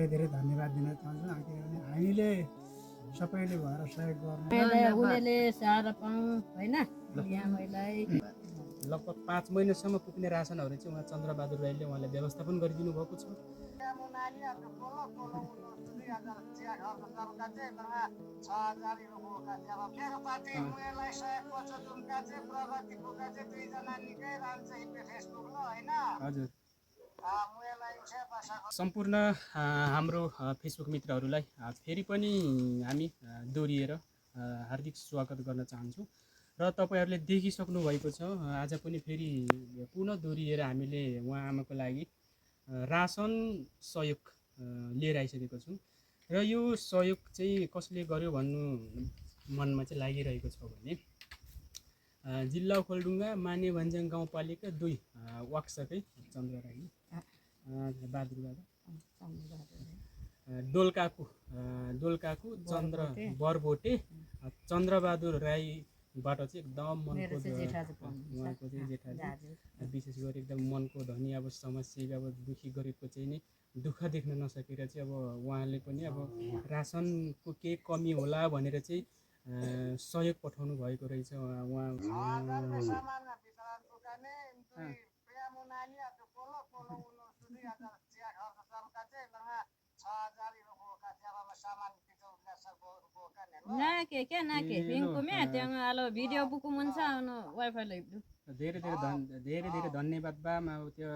धेरै धेरै धन्यवाद दिन चाहन्छु किनभने हामीले सबैले भएर सहयोग गर्नु उनीहरूले सारा पाउँ होइन यहाँ महिलाई लगभग 5 महिनासम्म पुग्ने रासनहरू चाहिँ उहाँ चन्द्रबहादुर राईले उहाँले व्यवस्थापन गरिदिनु भएको छ। हजुर सम्पूर्ण हाम्रो फेसबुक मित्रहरूलाई फेरि पनि हामी दोहोरिएर हार्दिक स्वागत गर्न चाहन्छौँ र तपाईहरूले देखिसक्नु भएको छ आज पनि फेरि पुनः दोहोरिएर हामीले उहाँ आमाको लागि रासन सहयोग लिएर आइसकेको छौँ र यो सहयोग चाहिँ कसले गर्यो भन्नु मनमा चाहिँ लागिरहेको छ भने जिल्ला ओखलढुङ्गा माने भन्ज्याङ गाउँपालिका 2 वाक्सकै चन्द्र राई बहादुर बाबा दोलकाकु चन्द्र बरबोटे चन्द्रबहादुर राईबाट चाहिँ एकदम मनको उहाँको चाहिँ जेठाजी विशेष गरी एकदम मनको धनी अब समस्या अब दुखी गरेको चाहिँ नि दुःख देख्न नसकेर चाहिँ अब उहाँले पनि अब रासनको केही कमी होला भनेर चाहिँ सहयोग पठाउनु भएको रहेछ उहाँ नाके क्या नाके पिङको म्या त्यहाँ आलो भिडियो बुकु मन छ वाइफाई लाइभ धेरै धेरै धन्यवाद बा अब त्यो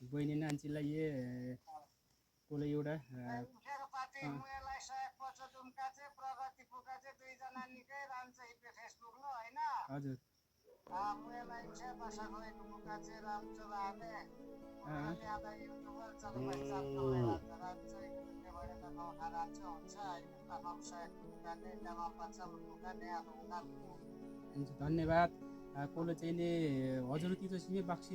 बहिनी नान्छीलाई कोले एउटा हजुर धन्यवाद कोलो चाहिँ नि हजुर तिजोसिङे बाक्सी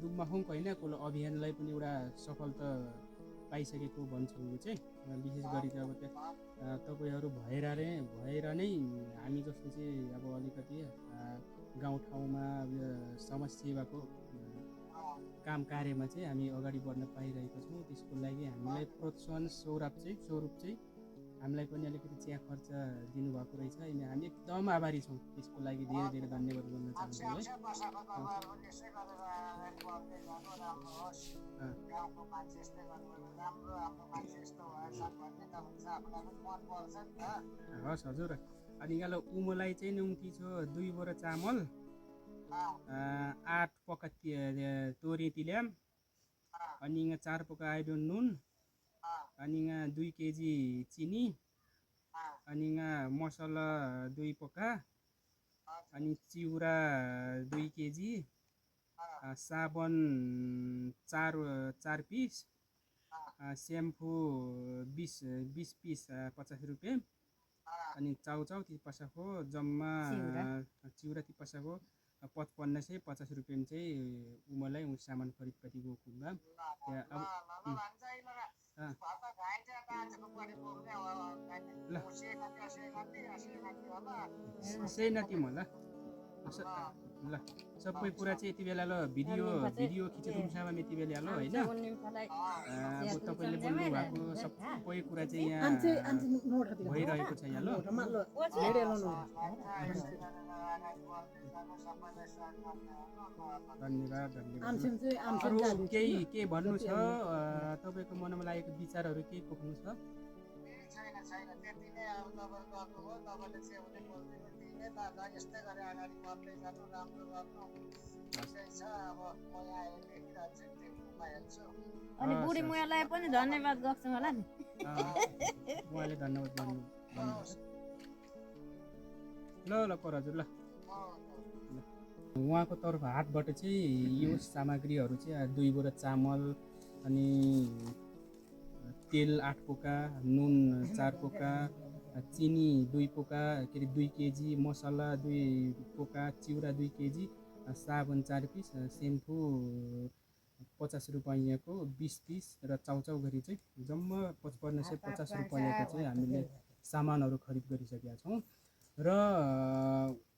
दुबमा हुँ होइन कोलो अभियानलाई पनि एउटा सफलता पाइसकेको भन्छौँ चाहिँ विशेष गरी चाहिँ अब त्यहाँ तपाईँहरू भएर नै हामी जस्तो चाहिँ अब अलिकति गाउँठाउँमा समाज सेवाको काम कार्यमा चाहिँ हामी अगाडि बढ्न पाइरहेका छौँ त्यसको लागि हामीलाई प्रोत्साहन स्वरूप चाहिँ हामीलाई पनि अलिकति चिया खर्च दिनुभएको रहेछ अनि हामी एकदम आभारी छौँ त्यसको लागि धेरै धेरै धन्यवाद भन्न चाहन्छु है हस् हजुर अनि यहाँ उमोलाई चाहिँ उम्की छ 2 बोरा चामल 8 पोका तोरी तिल्याम अनि यहाँ 4 पोका आइडो नुन अनि यहाँ 2 केजी चिनी अनि यहाँ मसला 2 पोका अनि चिउरा 2 केजी साबुन 4 पिस स्याम्पू 20 पिस 50 रुपियाँ अनि चाउचाउ ती पसाको जम्मा चिउरा ती पसाको 5550 रुपियाँ चाहिँ उमलाई सामान खरिदपाती गएको बा सेनाती होला ल सबै कुरा चाहिँ यति बेला ल भिडियो खिचेर तुमसामा यति बेला ल होइन अब तपाईँले बोल्नु भएको सबै कुरा चाहिँ यहाँ भइरहेको छ यहाँ ल धन्यवाद अरू केही भन्नु छ तपाईँको मनमा लागेको विचारहरू केही पोख्नु छ अनि बुढी मुयालाई पनि धन्यवाद गर्छु होला नि उहाँले धन्यवाद भन्नु ल पर हजुर ल उहाँको तर्फ हातबाट चाहिँ यो सामग्रीहरू चाहिँ 2 बोरा चामल अनि तेल 8 पोका नुन 4 पोका चिनी 2 पोका के अरे 2 केजी मसला 2 पोका चिउरा 2 केजी साबुन 4 पिस सेम्पू 50 रुपैयाँको 20 पिस र चाउचाउ गरी चाहिँ जम्मा 5550 रुपैयाँको चाहिँ हामीले सामानहरू खरिद गरिसकेका छौँ र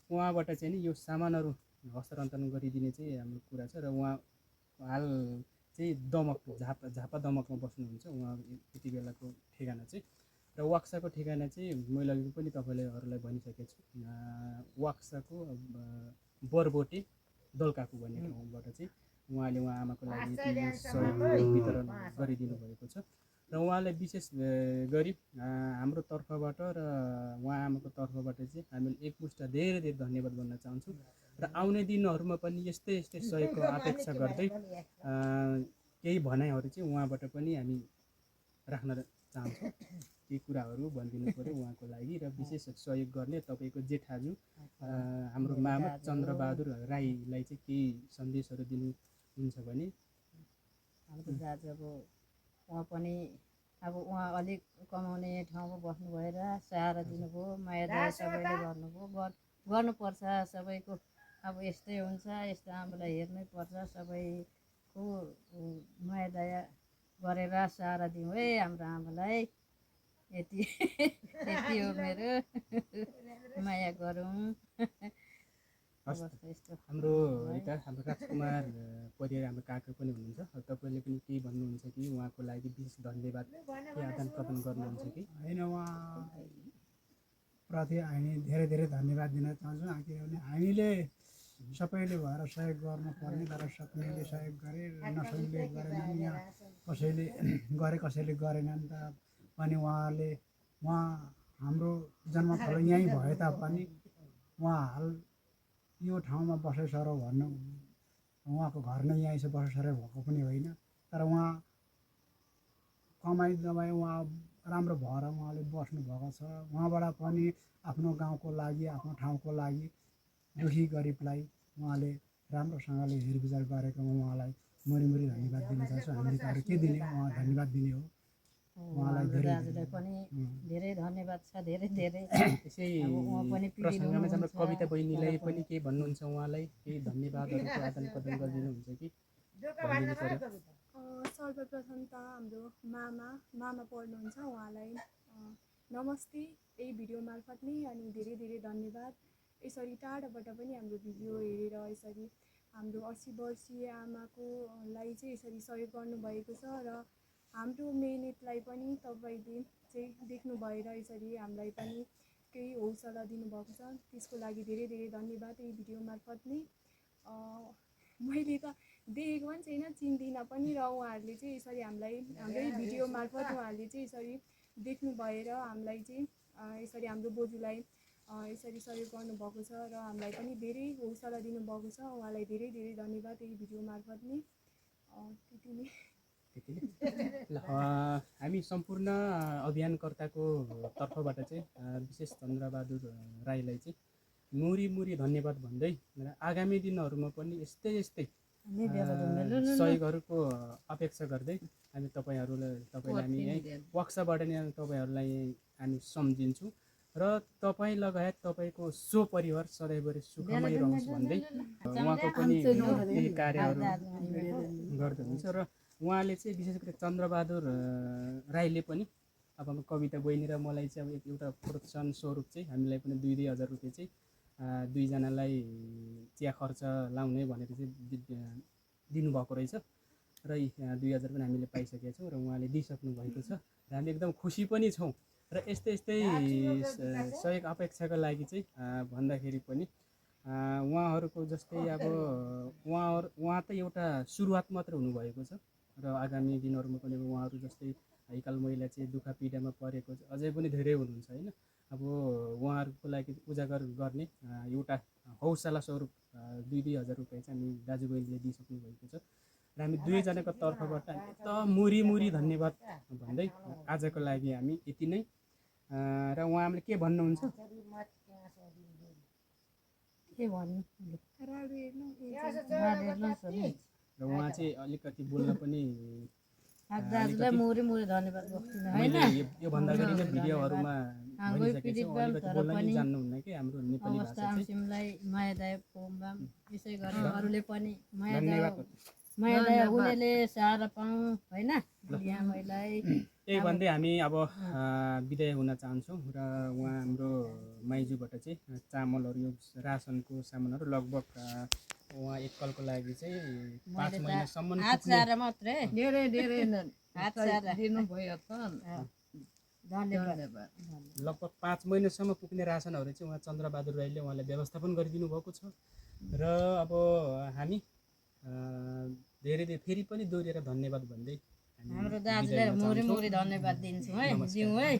उहाँबाट चाहिँ नि यो सामानहरू हस्तान्तरण गरिदिने चाहिँ हाम्रो कुरा छ र उहाँ हाल चाहिँ दमक झापा दमकमा बस्नुहुन्छ उहाँ यति बेलाको ठेगाना चाहिँ। र वाक्साको ठेगाना चाहिँ मैले अघि पनि तपाईँलाई भनिसकेको छु। वाक्साको बरबोटे दलकाकु भन्ने ठाउँबाट चाहिँ उहाँले उहाँ आमाको लागि सहयोग वितरण गरिदिनु भएको छ। र उहाँलाई विशेष गरी हाम्रो तर्फबाट र उहाँ आमाको तर्फबाट चाहिँ हामीले एकमुष्ट धेरै धेरै धन्यवाद भन्न चाहन्छौँ। र आउने दिनहरूमा पनि यस्तै सहयोगको अपेक्षा गर्दै केही भनाइहरू चाहिँ उहाँबाट पनि हामी राख्न चाहन्छौँ। केही कुराहरू भनिदिनु पऱ्यो उहाँको लागि। र विशेष सहयोग गर्ने तपाईँको जेठाजु हाम्रो मामा चन्द्रबहादुर राईलाई चाहिँ केही सन्देशहरू दिनुहुन्छ भने। हाम्रो दाजु अब उहाँ पनि अब उहाँ अलिक कमाउने ठाउँमा बस्नु भएर सहारा दिनुभयो, माया दया सबैले गर्नुभयो, गर्नुपर्छ सबैको। अब यस्तै हुन्छ, यस्तो आमालाई हेर्नै पर्छ, सबैको माया दया गरेर सहारा दिउँ है हाम्रो आमालाई। यति यति हो मेरो। माया गरौँ। हाम्रो यता हाम्रो राजकुमार परियार हाम्रो काका पनि हुनुहुन्छ। तपाईँले पनि केही भन्नुहुन्छ कि उहाँको लागि विशेष धन्यवाद के आदान प्रदान गर्नुहुन्छ कि? होइन, उहाँप्रति हामी धेरै धेरै धन्यवाद दिन चाहन्छौँ। किनभने हामीले सबैले भएर सहयोग गर्नुपर्ने, तर सक्नेले सहयोग गरे, नसक्नेले गरेनन्, यहाँ कसैले गरे कसैले गरेनन् पनि उहाँ हाम्रो जन्मथलो यहीँ भए तापनि उहाँ हाल यो ठाउँमा बसेसर भन्नु उहाँको घर नै यहीँ छ, बसेसर भएको पनि होइन। तर उहाँ कमाइ दबाई उहाँ राम्रो भएर उहाँले बस्नुभएको छ। उहाँबाट पनि आफ्नो गाउँको लागि, आफ्नो ठाउँको लागि दुखी गरिबलाई उहाँले राम्रोसँगले हेरविचार गरेकोमा उहाँलाई मुरी धन्यवाद दिन चाहन्छु। हामीले त अरू के दिने, उहाँ धन्यवाद दिने हो। उहाँलाई दाजुलाई पनि धेरै धन्यवाद छ, धेरै धेरै। यसै प्रसङ्गमा चाहिँ हाम्रो कविता बहिनीलाई पनि केही भन्नुहुन्छ, उहाँलाई केही धन्यवादहरूको आदान प्रदान गरिदिनुहुन्छ कि? सर्वप्रथम त हाम्रो मामा पढ्नुहुन्छ, उहाँलाई नमस्ते यही भिडियो मार्फत नै, अनि धेरै धेरै धन्यवाद। यसरी टाढाबाट पनि हाम्रो भिडियो हेरेर यसरी हाम्रो 80 वर्षीय आमाको लागि चाहिँ यसरी सहयोग गर्नुभएको छ। र हाम्रो मेहनतलाई पनि तपाईँले चाहिँ देख्नु भएर यसरी हामीलाई पनि केही हौसला दिनुभएको छ, त्यसको लागि धेरै धेरै धन्यवाद। यही भिडियो मार्फत नै मैले त देखेको पनि छैन, चिन्दिनँ पनि, र उहाँहरूले चाहिँ यसरी हामीलाई हाम्रै भिडियो मार्फत उहाँहरूले चाहिँ यसरी देख्नु भएर हामीलाई चाहिँ यसरी हाम्रो बोजूलाई यसरी सहयोग गर्नुभएको छ र हामीलाई पनि धेरै हौसला दिनुभएको छ। उहाँलाई धेरै धेरै धन्यवाद यही भिडियो मार्फत नै। त्यति नै। ल हामी सम्पूर्ण अभियानकर्ताको तर्फबाट चाहिँ विशेष चन्द्रबहादुर राईलाई चाहिँ मुरी धन्यवाद भन्दै आगामी दिनहरूमा पनि यस्तै सहयोगहरूको अपेक्षा गर्दै हामी तपाईँलाई हामी वाक्साबाट नै तपाईँहरूलाई हामी सम्झिन्छौँ। र तपाईँ लगायत तपाईँको परिवार सधैँभरि सुखमय रहोस् भन्दै उहाँको पनि केही कार्यहरू गर्नुहुन्छ। र उहाँले चाहिँ विशेष गरी चन्द्रबहादुर राईले पनि अब कविता बहिनी र मलाई चाहिँ अब एउटा प्रोत्साहन स्वरूप चाहिँ हामीलाई पनि 2,000 रुपियाँ चाहिँ दुईजनालाई चिया खर्च लाउने भनेर चाहिँ दिनुभएको रहेछ। र 2,000 पनि हामीले पाइसकेका छौँ र उहाँले दिइसक्नु भएको छ र हामी एकदम खुसी पनि छौँ। र यस्तै सहयोग अपेक्षाको लागि चाहिँ भन्दाखेरि पनि उहाँहरूको जस्तै अब उहाँ त एउटा सुरुवात मात्र हुनुभएको छ र आगामी दिनहरूमा पनि उहाँहरू जस्तै हैकाल महिला चाहिँ दुःख पीडामा परेको अझै पनि धेरै हुनुहुन्छ होइन। अब उहाँहरूको लागि उजागर गर्ने एउटा हौसला स्वरूप 2,000 रुपियाँ चाहिँ हामी दाजुबहिनीले दिइसक्नु भएको छ र हामी दुवैजनाको तर्फबाट एकदम मुरी धन्यवाद भन्दै आजको लागि हामी यति नै। र उहाँले के भन्नुहुन्छ? र उहाँ चाहिँ अलिकति बोल्न पनि योभन्दा अगाडि नै भिडियोहरूमा भनिसकेको छु, अलिकति बोल्न पनि जान्नुहुन्न कि हाम्रो नेपाली भाषा चाहिँ। माया दया यसै गरी अरूले पनि माया दया हुनेले सहारा पाऊँ होइन। यही भन्दै हामी अब बिदाय हुन चाहन्छौँ। र उहाँ हाम्रो माइजूबाट चाहिँ चामलहरू यो रासनको सामानहरू लगभग उहाँ एकलको लागि चाहिँ 5 महिनासम्म हात पुग्ने चार मात्रै धेरै धेरै हात चार दिनुभयो त धन्यवाद लगभग 5 महिनासम्म पुग्ने रासनहरू चाहिँ उहाँ चन्द्रबहादुर राईले उहाँले व्यवस्थापन गरिदिनु भएको छ। र अब हामी धेरै फेरि पनि दोहोरेर धन्यवाद भन्दै हामी हाम्रो बिदा दाजुलाई हुन मुरी चाहन्छौँ। मुरी धन्यवाद दिन्छौँ है नमस्कार। दिउँ है